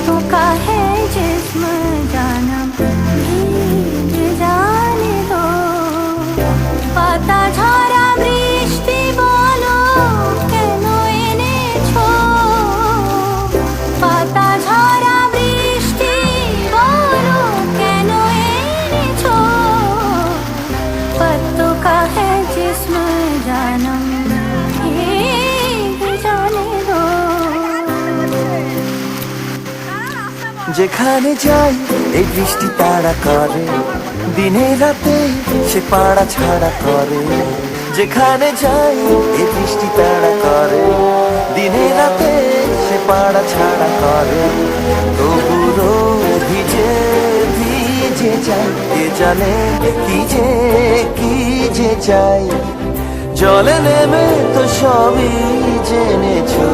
पत्तों का है जिस्म जानम भीग जाने दो। पाता झरा বৃষ্টি বলো কেন এনেছো। পাতা ঝরা বৃষ্টি বলো কেন এনেছো। पत्तों का है जिस्म जानम भीग जाने दो। যেখানে যাই এই বৃষ্টি তাড়া করে, দিনে রাতে সে পাড়া ছাড়া করে। যেখানে যাই এই বৃষ্টি তাড়া করে, দিনে রাতে সে পাড়া ছাড়া করে। তবুও ভিজে ভিজে যায়, কে জানে কি যে চাই। জলে নেমে তো সবই জেনেছো।